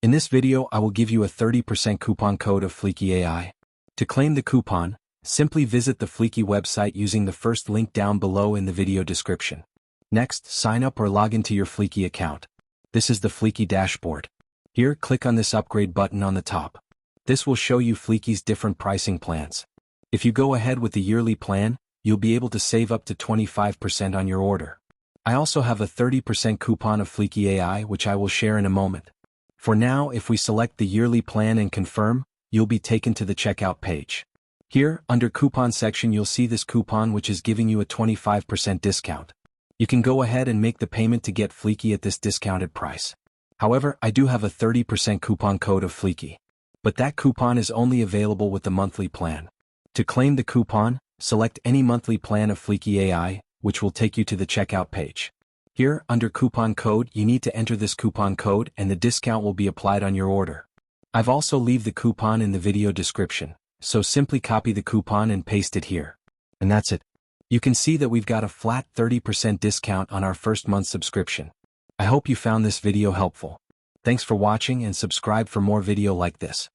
In this video I will give you a 30% coupon code of fliki.ai. To claim the coupon, simply visit the Fliki website using the first link down below in the video description. Next, sign up or log into your Fliki account. This is the Fliki dashboard. Here, click on this upgrade button on the top. This will show you Fliki's different pricing plans. If you go ahead with the yearly plan, you'll be able to save up to 25% on your order. I also have a 30% coupon of fliki.ai which I will share in a moment. For now, if we select the yearly plan and confirm, you'll be taken to the checkout page. Here, under coupon section you'll see this coupon which is giving you a 25% discount. You can go ahead and make the payment to get Fliki at this discounted price. However, I do have a 30% coupon code of Fliki. But that coupon is only available with the monthly plan. To claim the coupon, select any monthly plan of fliki.ai, which will take you to the checkout page. Here, under coupon code, you need to enter this coupon code and the discount will be applied on your order. I've also leave the coupon in the video description, so simply copy the coupon and paste it here. And that's it. You can see that we've got a flat 30% discount on our first month subscription. I hope you found this video helpful. Thanks for watching and subscribe for more video like this.